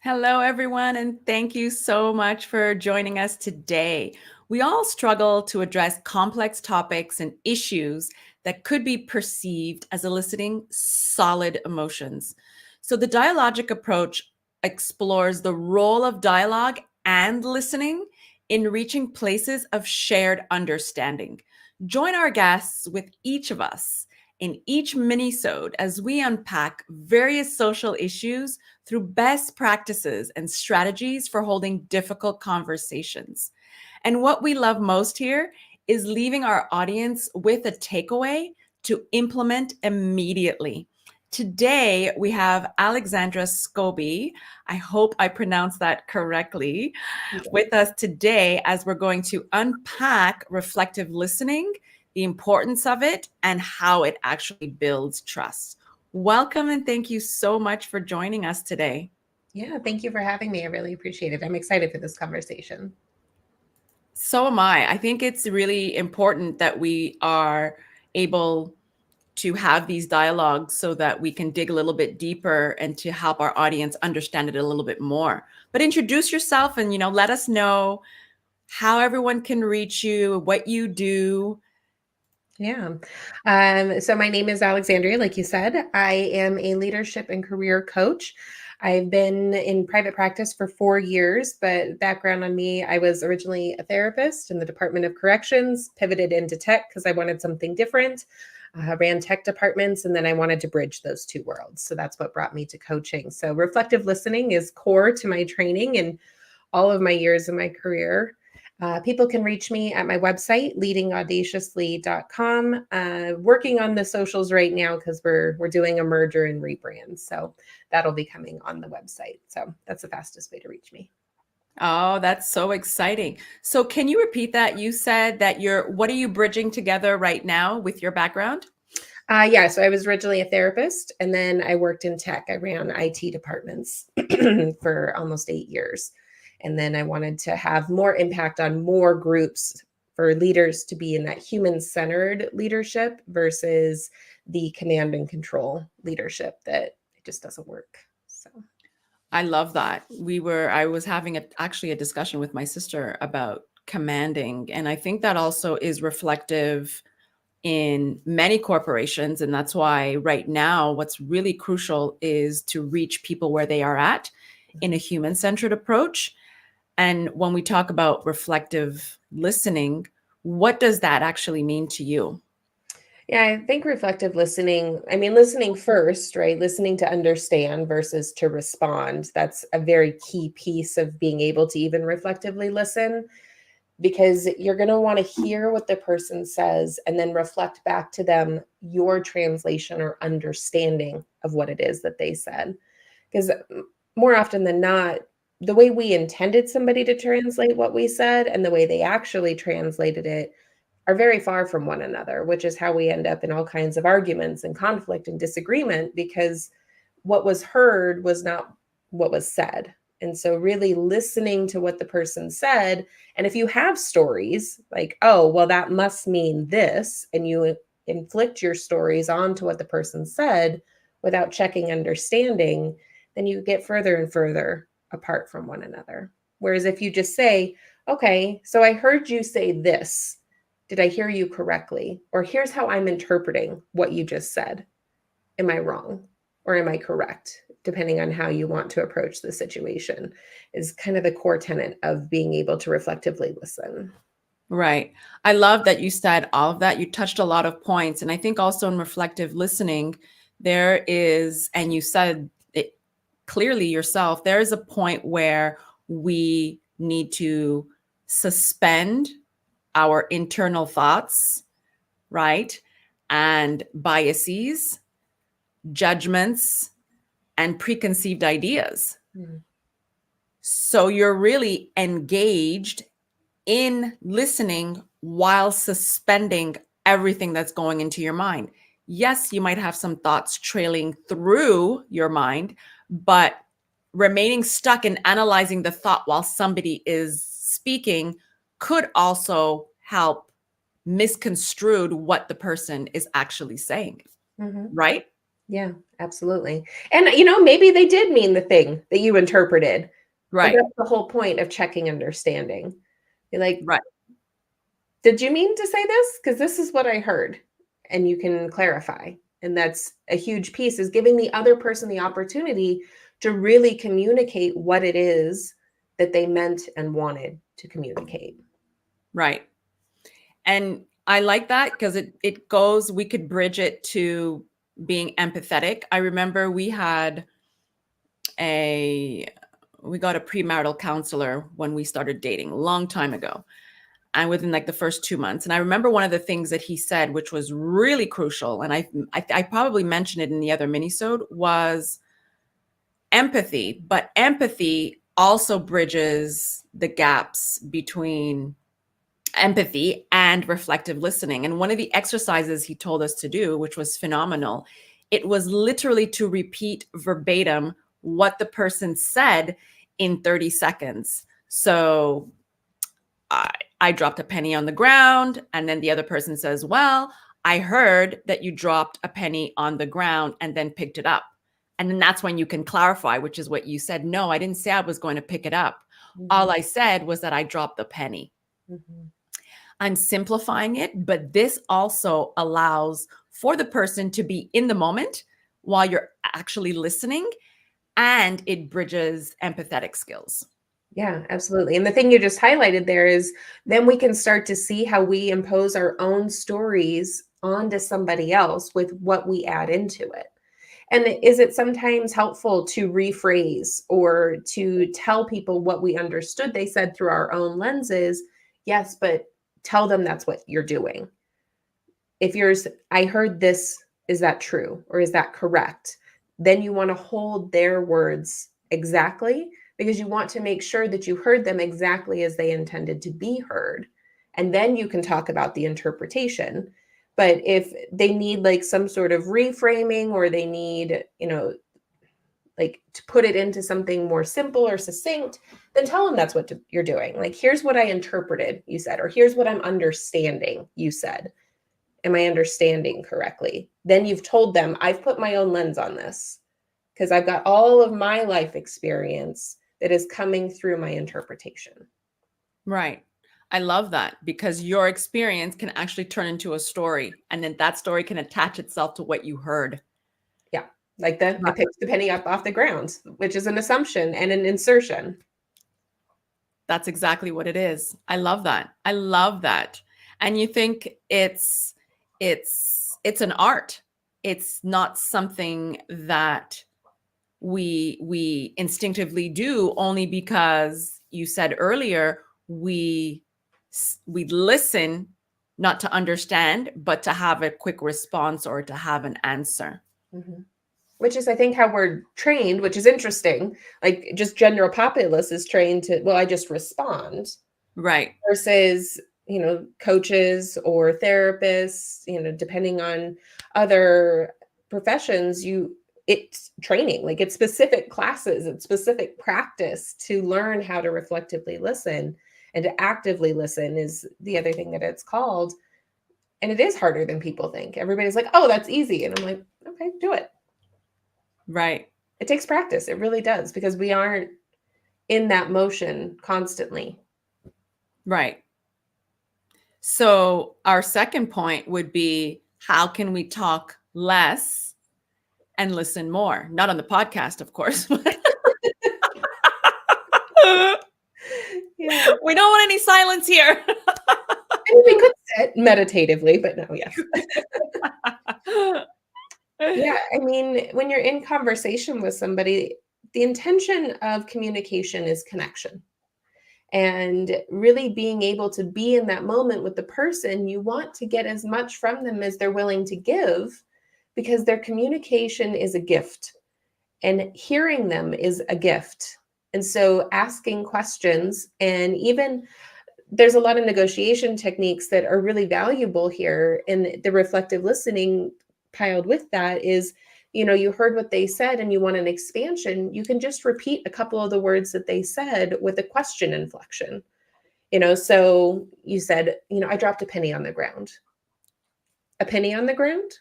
Hello, everyone, and thank you so much for joining us today. We all struggle to address complex topics and issues that could be perceived as eliciting solid emotions. So, the dialogic approach explores the role of dialogue and listening in reaching places of shared understanding. Join our guests with each of us in each mini-sode as we unpack various social issues through best practices and strategies for holding difficult conversations. And what we love most here is leaving our audience with a takeaway to implement immediately. Today, we have Alexandria Scobee. I hope I pronounced that correctly. With us today as we're going to unpack reflective listening, the importance of it, and how it actually builds trust. Welcome and thank you so much for joining us today. Yeah, thank you for having me. I really appreciate it. I'm excited for this conversation. So am I. I think it's really important that we are able to have these dialogues so that we can dig a little bit deeper and to help our audience understand it a little bit more. But introduce yourself and let us know how everyone can reach you, what you do. Yeah. So my name is Alexandria, like you said. I am a leadership and career coach. I've been in private practice for 4 years, but background on me, I was originally a therapist in the Department of Corrections, pivoted into tech because I wanted something different. Ran tech departments, and then I wanted to bridge those two worlds. So that's what brought me to coaching. So reflective listening is core to my training and all of my years in my career. People can reach me at my website, leadingaudaciously.com. Working on the socials right now because we're doing a merger and rebrand. So that'll be coming on the website. So that's the fastest way to reach me. Oh, that's so exciting. So can you repeat that? You said that what are you bridging together right now with your background? Yeah, so I was originally a therapist and then I worked in tech. I ran IT departments for almost 8 years. And then I wanted to have more impact on more groups for leaders to be in that human-centered leadership versus the command and control leadership that it just doesn't work. So I love that. I was having actually a discussion with my sister about commanding, and I think that also is reflective in many corporations. And that's why right now, what's really crucial is to reach people where they are at in a human-centered approach. And when we talk about reflective listening, what does that actually mean to you? yeah, I think reflective listening, I mean, listening first, right? Listening to understand versus to respond. That's a very key piece of being able to even reflectively listen because you're going to want to hear what the person says and then reflect back to them your translation or understanding of what it is that they said. Because more often than not, the way we intended somebody to translate what we said and the way they actually translated it are very far from one another, which is how we end up in all kinds of arguments and conflict and disagreement because what was heard was not what was said. And so, really listening to what the person said. And if you have stories like, oh, well, that must mean this, and you inflict your stories onto what the person said without checking understanding, then you get further and further apart from one another. Whereas if you just say, okay, so I heard you say this, did I hear you correctly? Or here's how I'm interpreting what you just said. Am I wrong or am I correct? Depending on how you want to approach the situation, is kind of the core tenet of being able to reflectively listen. Right. I love that you said all of that. You touched a lot of points. And I think also in reflective listening, there is, and you said it clearly yourself, there is a point where we need to suspend our internal thoughts, right? And biases, judgments, and preconceived ideas. Mm. So you're really engaged in listening while suspending everything that's going into your mind. Yes, you might have some thoughts trailing through your mind, but remaining stuck in analyzing the thought while somebody is speaking could also help misconstrued what the person is actually saying, Mm-hmm. right? Yeah, absolutely. And, maybe they did mean the thing that you interpreted, but Right. that's the whole point of checking understanding. You're like, Right. did you mean to say this? Because this is what I heard. And you can clarify. And that's a huge piece, is giving the other person the opportunity to really communicate what it is that they meant and wanted to communicate. Right. And I like that because we could bridge it to being empathetic. I remember we got a premarital counselor when we started dating a long time ago, and within like the first 2 months. And I remember one of the things that he said, which was really crucial, and I probably mentioned it in the other minisode, was empathy. But empathy also bridges the gaps between empathy and reflective listening. And one of the exercises he told us to do, which was phenomenal, it was literally to repeat verbatim what the person said in 30 seconds. So I dropped a penny on the ground, and then the other person says, well, I heard that you dropped a penny on the ground and then picked it up. And then that's when you can clarify, which is what you said. No, I didn't say I was going to pick it up. All I said was that I dropped the penny. Mm-hmm. I'm simplifying it, but this also allows for the person to be in the moment while you're actually listening, and it bridges empathetic skills. Yeah, absolutely. And the thing you just highlighted there is then we can start to see how we impose our own stories onto somebody else with what we add into it. And is it sometimes helpful to rephrase or to tell people what we understood they said through our own lenses? Yes, but tell them that's what you're doing. If yours, I heard this, is that true or is that correct? Then you want to hold their words exactly, because you want to make sure that you heard them exactly as they intended to be heard. And then you can talk about the interpretation. But if they need like some sort of reframing, or they need, like to put it into something more simple or succinct, then tell them that's what you're doing. Like, here's what I interpreted you said, or here's what I'm understanding you said. Am I understanding correctly? Then you've told them, I've put my own lens on this because I've got all of my life experience that is coming through my interpretation. Right. I love that, because your experience can actually turn into a story, and then that story can attach itself to what you heard. Yeah. Like I Right. picked the penny up off the ground, which is an assumption and an insertion. That's exactly what it is. I love that. I love that. And you think it's an art. It's not something that we instinctively do, only because you said earlier we listen not to understand, but to have a quick response or to have an answer. Mm-hmm. Which is, I think, how we're trained, which is interesting. Like, just general populace is trained to, well, I just respond. Right. Versus, coaches or therapists, depending on other professions, it's training, like it's specific classes, it's specific practice to learn how to reflectively listen, and to actively listen is the other thing that it's called. And it is harder than people think. Everybody's like, oh, that's easy. And I'm like, okay, do it. Right. It takes practice. It really does, because we aren't in that motion constantly. Right. So our second point would be, how can we talk less and listen more? Not on the podcast, of course. Yeah. We don't want any silence here. I mean, we could sit meditatively, but no, yes. Yeah, I mean, when you're in conversation with somebody, the intention of communication is connection. And really being able to be in that moment with the person, you want to get as much from them as they're willing to give, because their communication is a gift and hearing them is a gift. And so asking questions, and even there's a lot of negotiation techniques that are really valuable here. And the reflective listening piled with that is, you heard what they said and you want an expansion. You can just repeat a couple of the words that they said with a question inflection. So you said, I dropped a penny on the ground. A penny on the ground?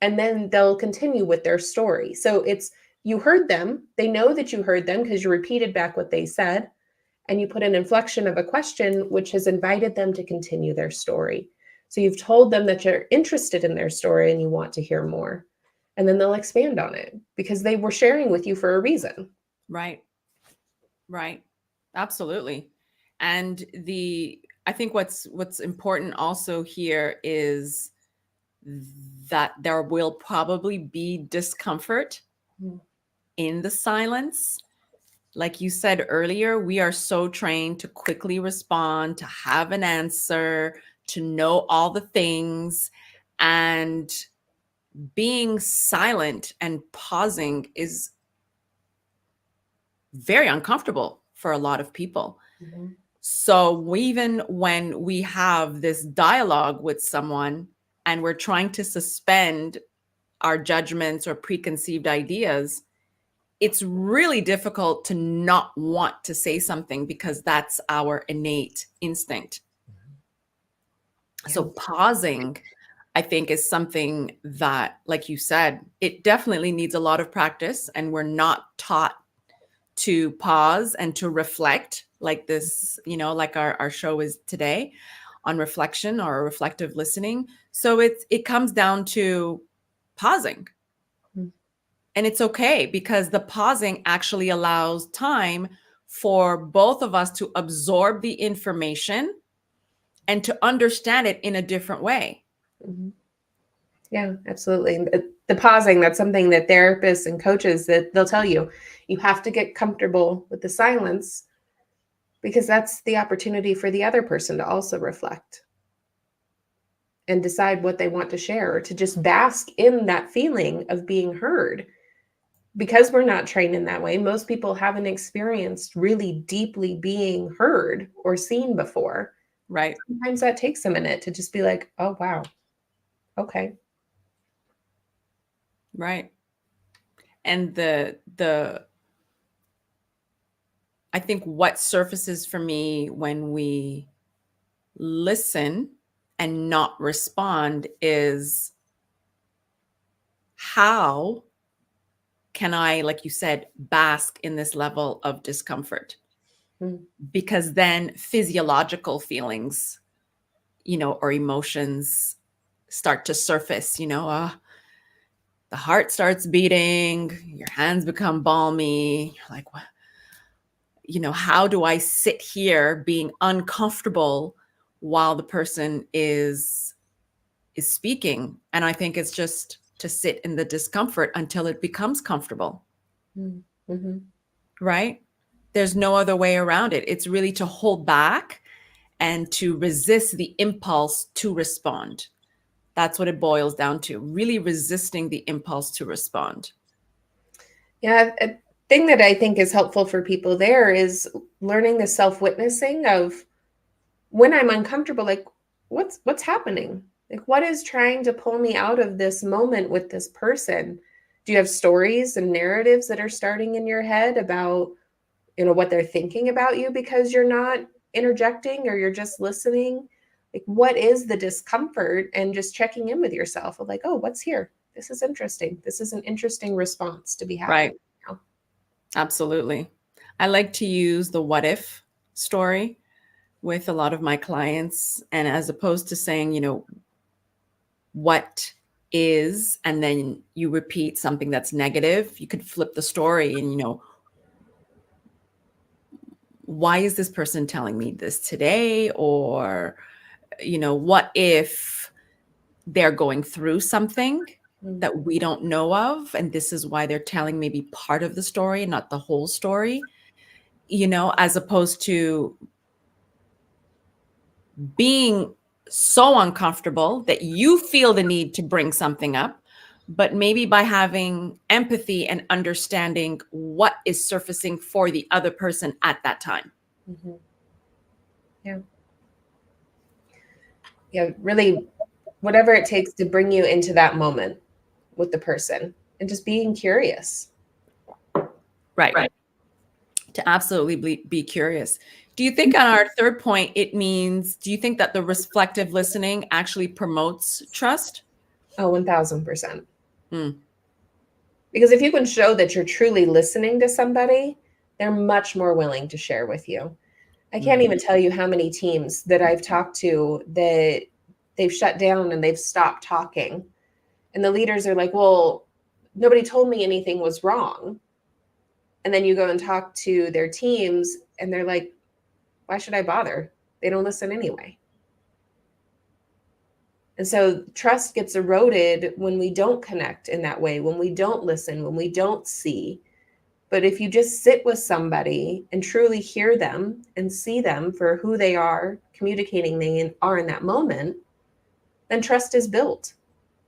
and then they'll continue with their story. So it's, you heard them, they know that you heard them because you repeated back what they said, and you put an inflection of a question, which has invited them to continue their story. So you've told them that you're interested in their story and you want to hear more. And then they'll expand on it because they were sharing with you for a reason. Right. Right. Absolutely. And I think what's important also here is that there will probably be discomfort in the silence. Like you said earlier, we are so trained to quickly respond, to have an answer, to know all the things. And being silent and pausing is very uncomfortable for a lot of people. Mm-hmm. So even when we have this dialogue with someone and we're trying to suspend our judgments or preconceived ideas, it's really difficult to not want to say something because that's our innate instinct. Yeah. So pausing, I think, is something that, like you said, it definitely needs a lot of practice, and we're not taught to pause and to reflect like this, like our show is today on reflection or reflective listening. So it comes down to pausing. And it's okay because the pausing actually allows time for both of us to absorb the information and to understand it in a different way. Mm-hmm. Yeah, absolutely. The pausing, that's something that therapists and coaches, that they'll tell you, you have to get comfortable with the silence because that's the opportunity for the other person to also reflect and decide what they want to share, or to just bask in that feeling of being heard. Because we're not trained in that way, most people haven't experienced really deeply being heard or seen before. Right. Sometimes that takes a minute to just be like, oh, wow. Okay. Right. And I think what surfaces for me when we listen and not respond is, how can I, like you said, bask in this level of discomfort? Because then physiological feelings, or emotions start to surface, the heart starts beating, your hands become balmy. You're like, what? How do I sit here being uncomfortable while the person is speaking? And I think it's just to sit in the discomfort until it becomes comfortable. Mm-hmm. Right? There's no other way around it. It's really to hold back and to resist the impulse to respond. That's what it boils down to, really resisting the impulse to respond. Yeah, a thing that I think is helpful for people there is learning the self-witnessing of when I'm uncomfortable, like what's happening? Like, what is trying to pull me out of this moment with this person? Do you have stories and narratives that are starting in your head about, what they're thinking about you because you're not interjecting or you're just listening? Like, what is the discomfort? And just checking in with yourself of like, oh, what's here? This is interesting. This is an interesting response to be having. Right. Now. Absolutely. I like to use the what if story with a lot of my clients. And as opposed to saying, what is, and then you repeat something that's negative, you could flip the story and, why is this person telling me this today? Or, what if they're going through something that we don't know of, and this is why they're telling maybe part of the story, not the whole story, as opposed to being so uncomfortable that you feel the need to bring something up, but maybe by having empathy and understanding what is surfacing for the other person at that time. Mm-hmm. Yeah. Yeah, really, whatever it takes to bring you into that moment with the person and just being curious. Right. To absolutely be curious. Do you think on our third point, do you think that the reflective listening actually promotes trust? Oh, 1000%. Mm. Because if you can show that you're truly listening to somebody, they're much more willing to share with you. I can't Mm. even tell you how many teams that I've talked to that they've shut down and they've stopped talking. And the leaders are like, well, nobody told me anything was wrong. And then you go and talk to their teams and they're like, why should I bother? They don't listen anyway. And so trust gets eroded when we don't connect in that way, when we don't listen, when we don't see. But if you just sit with somebody and truly hear them and see them for who they are, communicating they are in that moment, then trust is built.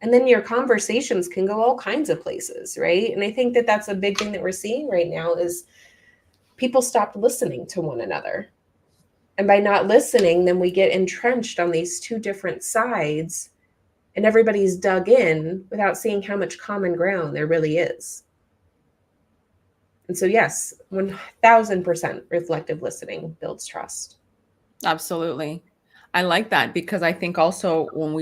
And then your conversations can go all kinds of places, right? And I think that that's a big thing that we're seeing right now is people stopped listening to one another. And by not listening, then we get entrenched on these two different sides and everybody's dug in without seeing how much common ground there really is. And so, yes, 1000% reflective listening builds trust. Absolutely. I like that because I think also when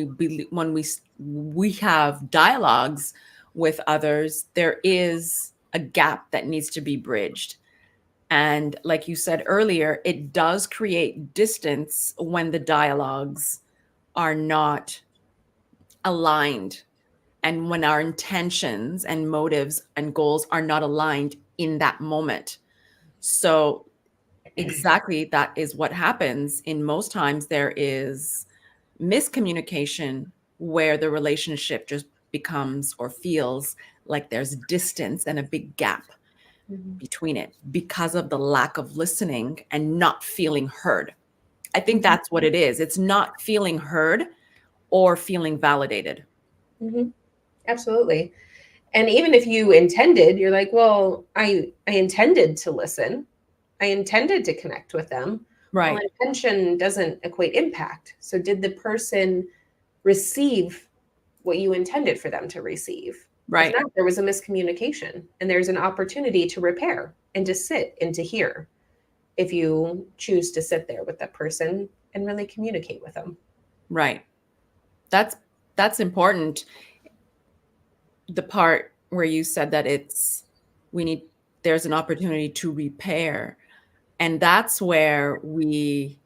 we have dialogues with others, there is a gap that needs to be bridged. And like you said earlier, it does create distance when the dialogues are not aligned and when our intentions and motives and goals are not aligned in that moment. So exactly that is what happens. In most times there is miscommunication where the relationship just becomes or feels like there's distance and a big gap Mhm. between it because of the lack of listening and not feeling heard. I think Mhm. that's what it is. It's not feeling heard or feeling validated. Mhm. Absolutely. And even if you intended, you're like, well, I intended to listen. I intended to connect with them. Well, Right. intention doesn't equate impact. So did the person receive what you intended for them to receive? If Right. not, there was a miscommunication and there's an opportunity to repair and to sit and to hear if you choose to sit there with that person and really communicate with them. Right. That's that's important. The part where you said that we need there's an opportunity to repair. And that's where we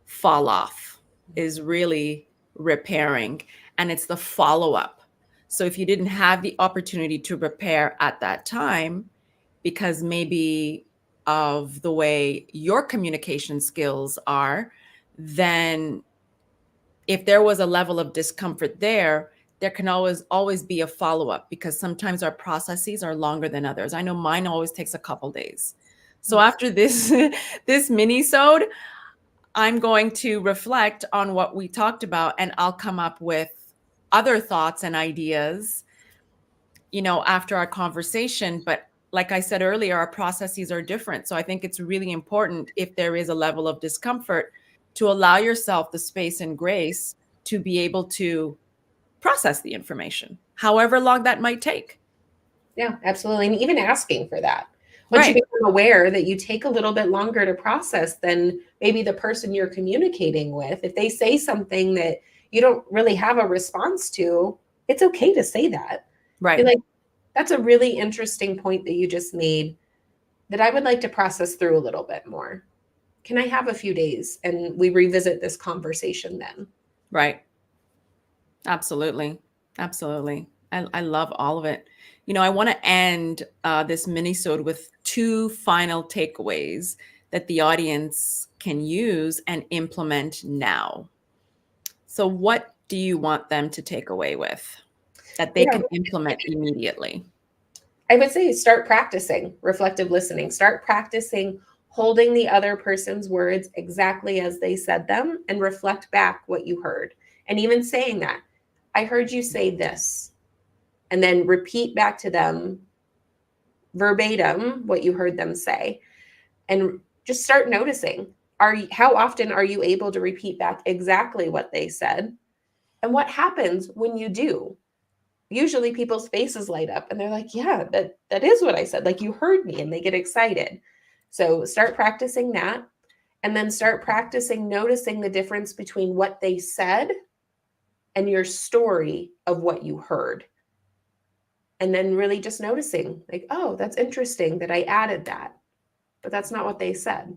fall off is really repairing. And it's the follow up. So if you didn't have the opportunity to repair at that time, because maybe of the way your communication skills are, then if there was a level of discomfort there can always be a follow-up because sometimes our processes are longer than others. I know mine always takes a couple days. So after this this mini-sode, I'm going to reflect on what we talked about and I'll come up with other thoughts and ideas, after our conversation. But like I said earlier, our processes are different. So I think it's really important if there is a level of discomfort to allow yourself the space and grace to be able to process the information, however long that might take. Yeah, absolutely. And even asking for that. Once you Right. become aware that you take a little bit longer to process than maybe the person you're communicating with, if they say something that you don't really have a response to, it's okay to say that. Be Right. like, that's a really interesting point that you just made that I would like to process through a little bit more. Can I have a few days and we revisit this conversation then? Right. Absolutely. Absolutely. I love all of it. I want to end this mini-sode with two final takeaways that the audience can use and implement now. So what do you want them to take away with that they Yeah, can implement immediately? I would say start practicing reflective listening. Start practicing holding the other person's words exactly as they said them and reflect back what you heard. And even saying that, I heard you say this, and then repeat back to them verbatim what you heard them say. And just start noticing how often are you able to repeat back exactly what they said? And what happens when you do? Usually people's faces light up and they're like, yeah, that is what I said. Like you heard me, and they get excited. So start practicing that, and then start practicing noticing the difference between what they said and your story of what you heard. And then really just noticing, like, oh, that's interesting that I added that, but that's not what they said.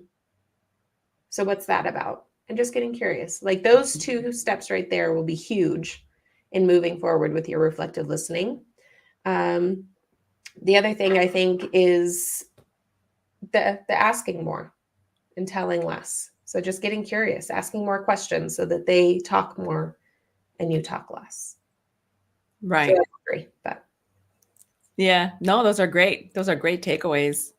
So what's that about? And just getting curious. Like those two steps right there will be huge in moving forward with your reflective listening. The other thing I think is the asking more and telling less. So just getting curious, asking more questions so that they talk more and you talk less. Right. So I agree, but Yeah. No, those are great. Those are great takeaways.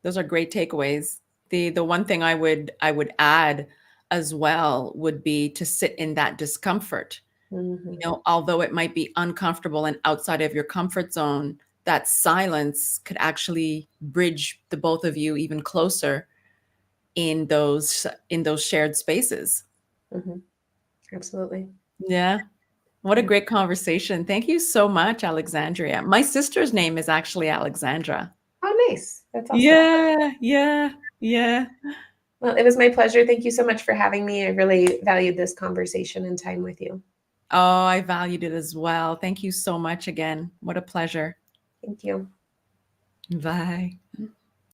Those are great takeaways. The one thing I would add as well would be to sit in that discomfort. You know, although it might be uncomfortable and outside of your comfort zone, that silence could actually bridge the both of you even closer in those shared spaces. Absolutely. Yeah. What a great conversation. Thank you so much, Alexandria. My sister's name is actually Alexandra. Oh, nice. That's awesome. Yeah, yeah, yeah. Well, it was my pleasure. Thank you so much for having me. I really valued this conversation and time with you. Oh, I valued it as well. Thank you so much again. What a pleasure. Thank you. Bye.